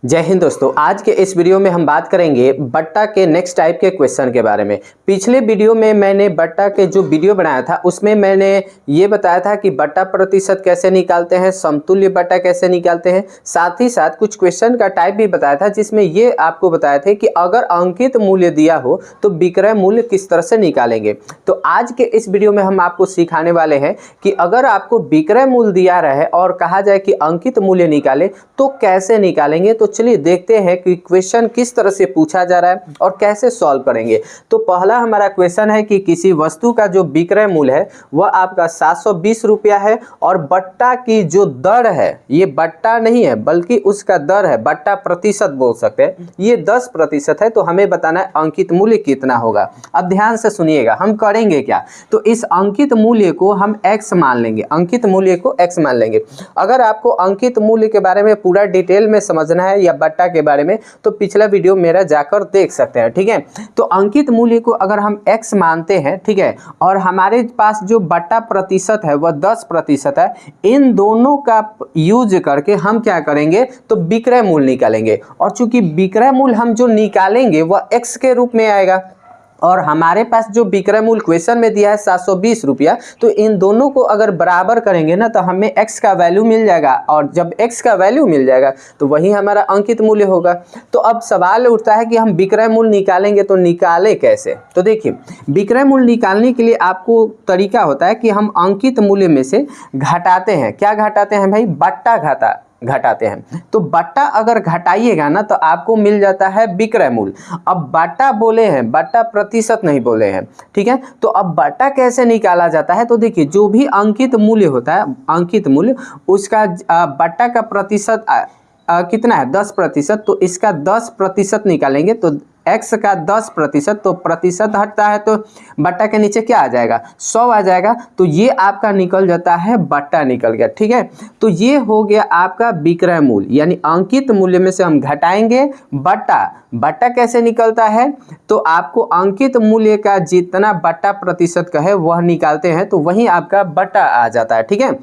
जय हिंद दोस्तों। आज के इस वीडियो में हम बात करेंगे बट्टा के नेक्स्ट टाइप के क्वेश्चन के बारे में। पिछले वीडियो में मैंने बट्टा के जो वीडियो बनाया था उसमें मैंने ये बताया था कि बट्टा प्रतिशत कैसे निकालते हैं, समतुल्य बट्टा कैसे निकालते हैं, साथ ही साथ कुछ क्वेश्चन का टाइप भी बताया था जिसमें ये आपको बताए थे कि अगर अंकित मूल्य दिया हो तो विक्रय मूल्य किस तरह से निकालेंगे। तो आज के इस वीडियो में हम आपको सिखाने वाले हैं कि अगर आपको विक्रय मूल्य दिया रहे और कहा जाए कि अंकित मूल्य निकाले तो कैसे निकालेंगे। तो चलिए देखते हैं कि क्वेश्चन किस तरह से पूछा जा रहा है और कैसे सॉल्व करेंगे। तो पहला हमारा क्वेश्चन है कि किसी वस्तु का जो विक्रय मूल्य है वह आपका 720 रुपया है और बट्टा की जो दर है, ये बट्टा नहीं है बल्कि उसका दर है, बट्टा प्रतिशत बोल सकते हैं, ये 10% है। तो हमें बताना है अंकित मूल्य कितना होगा। अब ध्यान से सुनिएगा, हम करेंगे क्या। तो इस अंकित मूल्य को हम x मान लेंगे, अंकित मूल्य को x मान लेंगे। अगर आपको अंकित मूल्य के बारे में पूरा डिटेल में समझना है या बट्टा के बारे में तो पिछला वीडियो मेरा जाकर देख सकते हैं, ठीक है। तो अंकित मूल्य को अगर हम x मानते हैं, ठीक है, और हमारे पास जो बट्टा प्रतिशत है वह 10% है, इन दोनों का यूज करके हम क्या करेंगे तो विक्रय मूल्य निकालेंगे। और चूंकि विक्रय मूल्य हम जो निकालेंगे वह x के रूप में आएगा और हमारे पास जो विक्रय मूल्य क्वेश्चन में दिया है 720 रुपया, तो इन दोनों को अगर बराबर करेंगे ना तो हमें x का वैल्यू मिल जाएगा और जब x का वैल्यू मिल जाएगा तो वही हमारा अंकित मूल्य होगा। तो अब सवाल उठता है कि हम विक्रय मूल्य निकालेंगे तो निकाले कैसे। तो देखिए, विक्रय मूल्य निकालने के लिए आपको तरीका होता है कि हम अंकित मूल्य में से घटाते हैं। क्या घटाते हैं भाई? बट्टा घटाते हैं। तो बट्टा अगर घटाइएगा ना तो आपको मिल जाता है विक्रय मूल्य। अब बट्टा बोले हैं, बट्टा प्रतिशत नहीं बोले हैं, ठीक है। तो अब बट्टा कैसे निकाला जाता है तो देखिए, जो भी अंकित मूल्य होता है, अंकित मूल्य उसका बट्टा का प्रतिशत कितना है? 10%। तो इसका 10% निकालेंगे तो x का 10%, तो प्रतिशत हटता है तो बट्टा के नीचे क्या आ जाएगा? 100 आ जाएगा। तो ये आपका निकल जाता है, बट्टा निकल गया, ठीक है। तो ये हो गया आपका विक्रय मूल्य, यानी अंकित मूल्य में से हम घटाएंगे बट्टा। बट्टा कैसे निकलता है? तो आपको अंकित मूल्य का जितना बट्टा प्रतिशत का है वह निकालते हैं तो वही आपका बट्टा आ जाता है, ठीक है।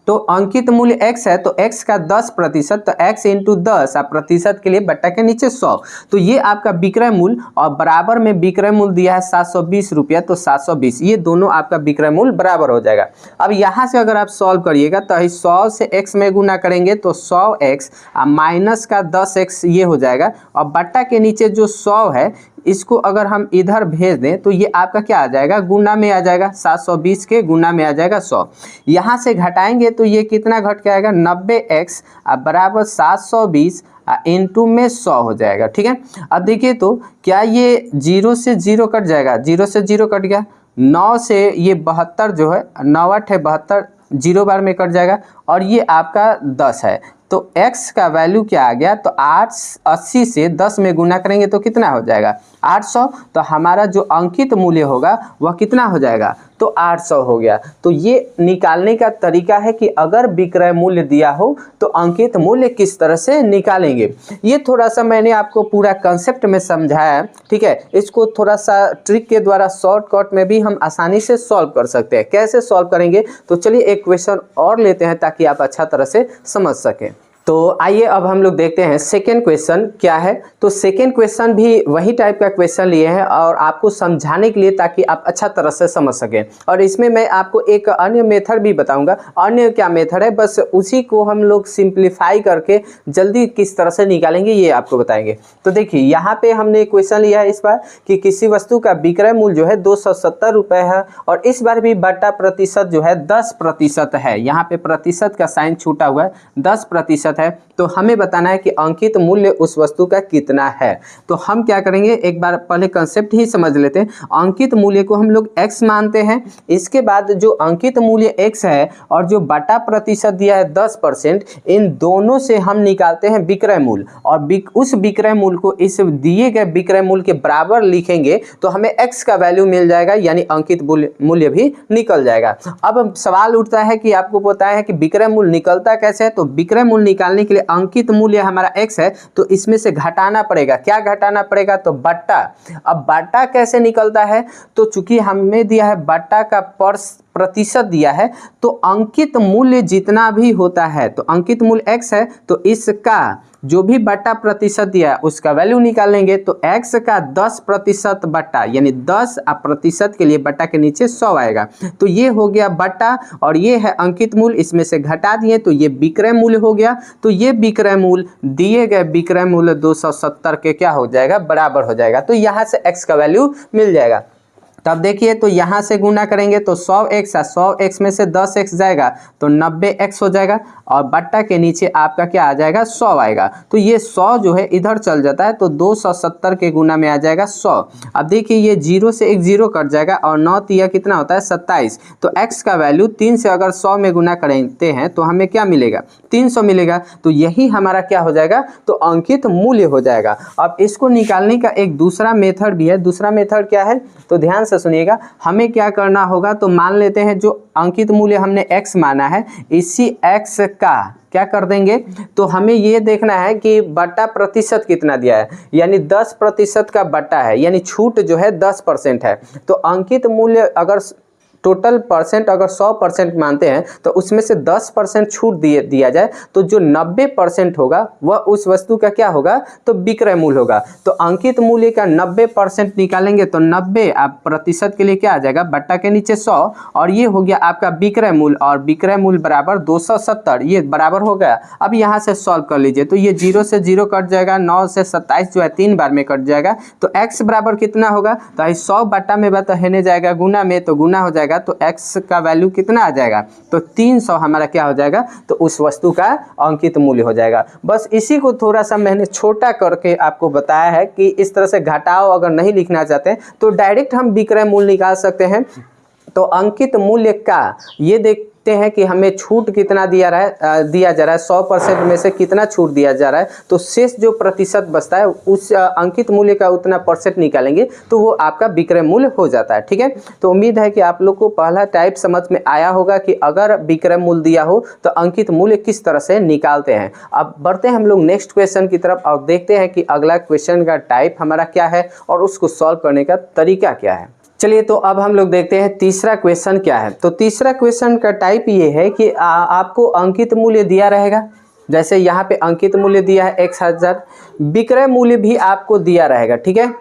तो अंकित मूल्य x है तो x का 10%, तो x इंटू 10 आप प्रतिशत के लिए बट्टा के नीचे 100। तो ये आपका विक्रय मूल्य और बराबर में विक्रय मूल्य दिया है 720 रुपया, तो 720, ये दोनों आपका विक्रय मूल्य बराबर हो जाएगा। अब यहाँ से अगर आप सॉल्व करिएगा तो 100 से x में गुना करेंगे तो 100x माइनस का 10x ये हो जाएगा और बट्टा के नीचे जो 100 है इसको अगर हम इधर भेज दें तो ये आपका क्या आ जाएगा? गुना में आ जाएगा। 720 के गुना में आ जाएगा 100। यहाँ से घटाएंगे तो ये कितना घट के आएगा? 90x बराबर 720 इंटू में 100 हो जाएगा, ठीक है। अब देखिए तो क्या ये 0 से 0 कट जाएगा? 0 से 0 कट गया। 9 से ये 72 जो है, 9 8 है 72, 0 बार में कट जाएगा और ये आपका 10 है। तो x का वैल्यू क्या आ गया? तो 880 से 10 में गुना करेंगे तो कितना हो जाएगा? 800। तो हमारा जो अंकित मूल्य होगा वह कितना हो जाएगा? तो 800 हो गया। तो ये निकालने का तरीका है कि अगर विक्रय मूल्य दिया हो तो अंकित मूल्य किस तरह से निकालेंगे। ये थोड़ा सा मैंने आपको पूरा कंसेप्ट में समझाया, ठीक है। इसको थोड़ा सा ट्रिक के द्वारा शॉर्टकट में भी हम आसानी से सॉल्व कर सकते हैं। कैसे सॉल्व करेंगे तो चलिए एक क्वेश्चन और लेते हैं ताकि आप अच्छा तरह से समझ सकें। तो आइए अब हम लोग देखते हैं सेकेंड क्वेश्चन क्या है। तो सेकेंड क्वेश्चन भी वही टाइप का क्वेश्चन लिए हैं और आपको समझाने के लिए ताकि आप अच्छा तरह से समझ सकें। और इसमें मैं आपको एक अन्य मेथड भी बताऊंगा। अन्य क्या मेथड है, बस उसी को हम लोग सिंप्लीफाई करके जल्दी किस तरह से निकालेंगे ये आपको बताएंगे। तो देखिए, यहाँ पे हमने क्वेश्चन लिया है इस बार कि किसी वस्तु का विक्रय मूल्य जो है 270 रुपये है और इस बार भी बट्टा प्रतिशत जो है 10% है। यहाँ पे प्रतिशत का साइन छूटा हुआ है, 10% है। तो हमें बताना है कि अंकित मूल्य उस वस्तु का कितना है। तो हम क्या करेंगे, एक बार पहले कंसेप्ट ही समझ लेते हैं। अंकित मूल्य को हम लोग x मानते हैं। इसके बाद जो अंकित मूल्य x है और जो बट्टा प्रतिशत दिया है 10%, इन दोनों से हम निकालते हैं विक्रय मूल्य और उस विक्रय मूल्य को इस दिए गए विक्रय मूल्य के बराबर लिखेंगे तो हमें x का वैल्यू मिल जाएगा, यानी अंकित मूल्य भी निकल जाएगा। अब सवाल उठता है कि आपको पता है कि विक्रय मूल्य निकलता कैसे है। तो विक्रय मूल्य निकालने के लिए अंकित मूल्य हमारा x है तो इसमें से घटाना पड़ेगा। क्या घटाना पड़ेगा? तो बट्टा। अब बट्टा कैसे निकलता है? तो चूंकि हमें दिया है बट्टा का प्रतिशत दिया है, तो अंकित मूल्य जितना भी होता है, तो अंकित मूल्य x है, तो इसका जो भी बटा प्रतिशत दिया है उसका वैल्यू निकालेंगे। तो x का 10% बटा, यानी 10% के लिए बटा के नीचे 100 आएगा, तो ये हो गया बटा, और ये है अंकित मूल्य, इसमें से घटा दिए तो ये विक्रय मूल्य हो गया। तो ये विक्रय मूल्य दिए गए विक्रय मूल्य 270 के क्या हो जाएगा, बराबर हो जाएगा। तो यहाँ से x का वैल्यू मिल जाएगा। तब देखिए, तो यहाँ से गुना करेंगे तो 100x है, 100x में से 10x जाएगा तो 90x हो जाएगा, और बट्टा के नीचे आपका क्या आ जाएगा, 100 आएगा। तो ये 100 जो है इधर चल जाता है, तो 270 के गुना में आ जाएगा 100। अब देखिए, ये 0 से एक 0 कट जाएगा, और 9 तिया कितना होता है, 27। तो x का वैल्यू 3 से अगर 100 में गुना करते हैं तो हमें क्या मिलेगा, 300 मिलेगा। तो यही हमारा क्या हो जाएगा, तो अंकित मूल्य हो जाएगा। अब इसको निकालने का एक दूसरा मेथड भी है। दूसरा मेथड क्या है, तो ध्यान से सुनिएगा। हमें क्या करना होगा, तो मान लेते हैं जो अंकित मूल्य हमने x माना है, इसी x का क्या कर देंगे, तो हमें ये देखना है कि बटा प्रतिशत कितना दिया है, यानी 10% का बटा है, यानी छूट जो है 10% है। तो अंकित मूल्य अगर टोटल परसेंट अगर 100% मानते हैं तो उसमें से 10% छूट दिया जाए, तो जो 90% होगा वह उस वस्तु का क्या होगा, तो विक्रय मूल्य होगा। तो अंकित मूल्य का 90% निकालेंगे तो 90 आप प्रतिशत के लिए क्या आ जाएगा, बट्टा के नीचे 100, और ये हो गया आपका विक्रय मूल्य, और विक्रय मूल्य बराबर 270, ये बराबर हो गया। अब यहाँ से सॉल्व कर लीजिए, तो ये 0 से 0 कट जाएगा, 9 से 27 जो है 3 बार में कट जाएगा, तो x बराबर कितना होगा, तो 100 बट्टा में हेने जाएगा गुना में, तो गुना हो जाएगा, तो x का वैल्यू कितना आ जाएगा, तो 300 हमारा क्या हो जाएगा, तो उस वस्तु का अंकित मूल्य हो जाएगा। बस इसी को थोड़ा सा मैंने छोटा करके आपको बताया है कि इस तरह से घटाओ अगर नहीं लिखना चाहते तो डायरेक्ट हम विक्रय मूल्य निकाल सकते हैं। तो अंकित मूल्य का ये देखते हैं कि हमें छूट कितना दिया जा रहा है, 100% में से कितना छूट दिया जा रहा है, तो शेष जो प्रतिशत बचता है उस अंकित मूल्य का उतना परसेंट निकालेंगे तो वो आपका विक्रय मूल्य हो जाता है। ठीक है, तो उम्मीद है कि आप लोग को पहला टाइप समझ में आया होगा कि अगर विक्रय मूल्य दिया हो तो अंकित मूल्य किस तरह से निकालते हैं। अब बढ़ते हैं हम लोग नेक्स्ट क्वेश्चन की तरफ और देखते हैं कि अगला क्वेश्चन का टाइप हमारा क्या है और उसको सॉल्व करने का तरीका क्या है। चलिए, तो अब हम लोग देखते हैं तीसरा क्वेश्चन क्या है। तो तीसरा क्वेश्चन का टाइप ये है कि आपको अंकित मूल्य दिया रहेगा, जैसे यहाँ पे अंकित मूल्य दिया है 1000, विक्रय मूल्य भी आपको दिया रहेगा। ठीक है,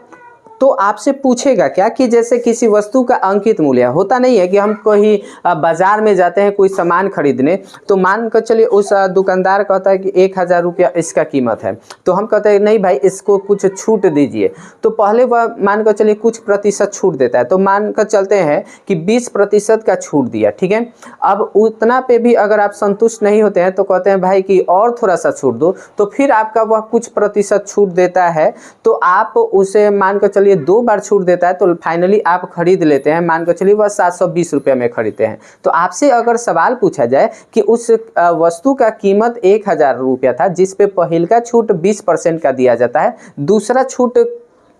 तो आपसे पूछेगा क्या कि जैसे किसी वस्तु का अंकित मूल्य होता नहीं है कि हम कोई बाजार में जाते हैं कोई सामान खरीदने, तो मान कर चलिए उस दुकानदार कहता है कि 1000 रुपया इसका कीमत है, तो हम कहते हैं नहीं भाई इसको कुछ छूट दीजिए, तो पहले वह मान कर चलिए कुछ प्रतिशत छूट देता है, तो मान कर चलते हैं कि 20% का छूट दिया। ठीक है, अब उतना पे भी अगर आप संतुष्ट नहीं होते हैं तो कहते हैं भाई कि और थोड़ा सा छूट दो, तो फिर आपका वह कुछ प्रतिशत छूट देता है, तो आप उसे मान कर चलिए 2 बार छूट देता है, तो फाइनली आप खरीद लेते हैं, मान कर चलिए वह 720 रुपये में खरीदते हैं। तो आपसे अगर सवाल पूछा जाए कि उस वस्तु का कीमत 1000 रुपया था जिस पे पहले का छूट 20% का दिया जाता है, दूसरा छूट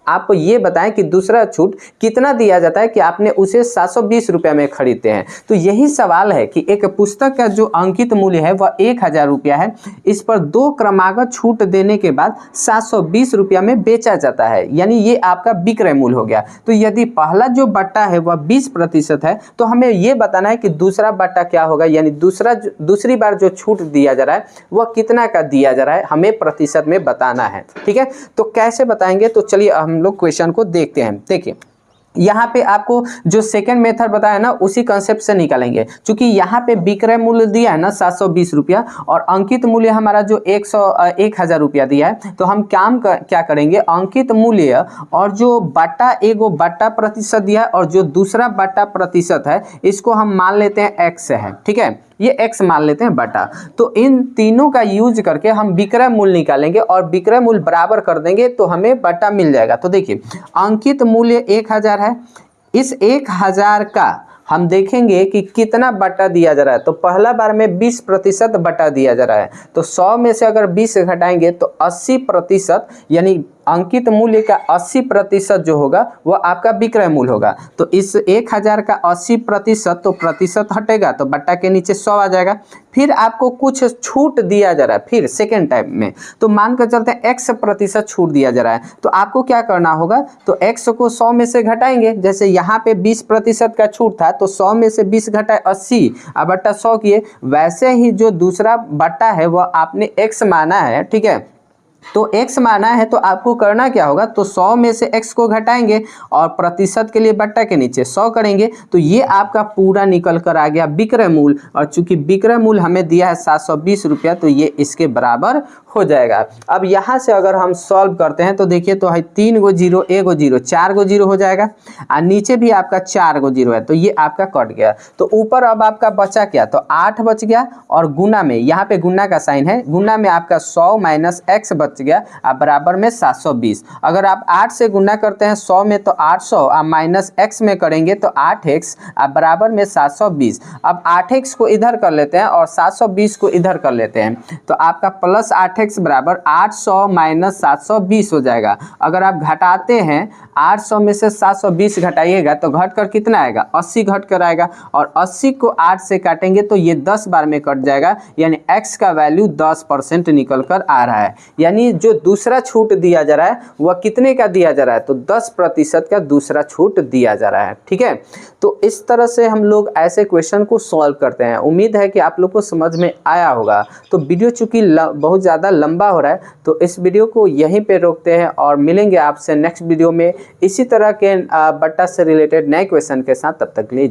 आप ये बताएं कि दूसरा छूट कितना दिया जाता है कि आपने उसे 720 रुपये में खरीदते हैं। तो यही सवाल है कि एक पुस्तक का जो अंकित मूल्य है वह 1000 रुपया है, इस पर 2 क्रमागत छूट देने के बाद 720 रुपया में बेचा जाता है, यानी ये आपका विक्रय मूल्य हो गया। तो यदि पहला जो बट्टा है वह 20% है तो हमें ये बताना है कि दूसरा बट्टा क्या होगा, यानी दूसरी बार जो छूट दिया जा रहा है वह कितना का दिया जा रहा है, हमें प्रतिशत में बताना है। ठीक है, तो कैसे बताएंगे, तो चलिए हम लोग क्वेश्चन को देखते हैं। देखिए, यहाँ पे आपको जो सेकंड मेथड बताया ना उसी कंसेप्ट से निकालेंगे, क्योंकि यहाँ पे विक्रय मूल्य दिया है ना 720 रुपया और अंकित मूल्य हमारा जो 1000 रुपया दिया है, तो हम क्या करेंगे, अंकित मूल्य और जो बटा एगो बटा प्रतिशत दिया है और जो दूसरा बटा प्रतिशत है इसको हम मान लेते हैं x है। ठीक है, ये x मान लेते हैं बटा, तो इन तीनों का यूज करके हम विक्रय मूल्य निकालेंगे और विक्रय मूल्य बराबर कर देंगे तो हमें बटा मिल जाएगा। तो देखिए, अंकित मूल्य 1000 है, इस 1000 का हम देखेंगे कि कितना बटा दिया जा रहा है, तो पहला बार में 20% बटा दिया जा रहा है, तो 100 में से अगर 20 घटाएंगे तो 80% यानी अंकित मूल्य का 80% जो होगा वो आपका विक्रय मूल्य होगा। तो इस 1000 का 80%, तो प्रतिशत हटेगा तो बट्टा के नीचे 100 आ जाएगा। फिर आपको कुछ छूट दिया जा रहा है, फिर सेकेंड टाइप में तो मान कर चलते हैं x% छूट दिया जा रहा है। तो आपको क्या करना होगा, तो x को 100 में से घटाएंगे। जैसे यहाँ पे 20% का छूट था तो 100 में से 20 घटाए 80 अब बट्टा 100 किए। वैसे ही जो दूसरा बट्टा है वह आपने x माना है, ठीक है, तो x माना है तो आपको करना क्या होगा, तो 100 में से x को घटाएंगे और प्रतिशत के लिए बट्टा के नीचे 100 करेंगे। तो ये आपका पूरा निकल कर आ गया विक्रय मूल्य, और चूंकि विक्रय मूल्य हमें दिया है 720 रुपया तो ये इसके बराबर हो जाएगा। अब यहाँ से अगर हम सॉल्व करते हैं तो देखिए, तो है 3 गो जीरो, 1 गो जीरो, 4 गो जीरो हो जाएगा, और नीचे भी आपका 4 गो जीरो है तो ये आपका कट गया। तो ऊपर अब आपका बचा क्या, तो 8 बच गया, और गुना में यहाँ पे गुना का साइन है, गुना में आपका 100 माइनस x बच गया, अब बराबर में 720। अगर आप 8 से गुना करते हैं 100 में तो 800, अब माइनस x में करेंगे तो 8x, अब बराबर में 720। अब 8x को इधर कर लेते हैं और 720 को इधर कर लेते हैं, तो आपका प्लस 8x बराबर 800 माइनस 720 हो जाएगा। अगर आप घटाते हैं 800 में से 720 घटाइएगा तो घट कर कितना आएगा, 80 घट कर आएगा, और 80 को 8 से काटेंगे तो ये 10 बार में कट जाएगा, यानी x का वैल्यू 10% निकल कर आ रहा है। यानी जो दूसरा छूट दिया जा रहा है वह कितने का दिया जा रहा है, तो 10% का दूसरा छूट दिया जा रहा है, ठीक है। तो इस तरह से हम लोग ऐसे क्वेश्चन को सॉल्व करते हैं। उम्मीद है कि आप लोग को समझ में आया होगा। तो वीडियो चूंकि बहुत ज़्यादा लंबा हो रहा है तो इस वीडियो को यहीं पे रोकते हैं और मिलेंगे आपसे नेक्स्ट वीडियो में इसी तरह के बट्टा से रिलेटेड नए क्वेश्चन के साथ। तब तक लीजिए।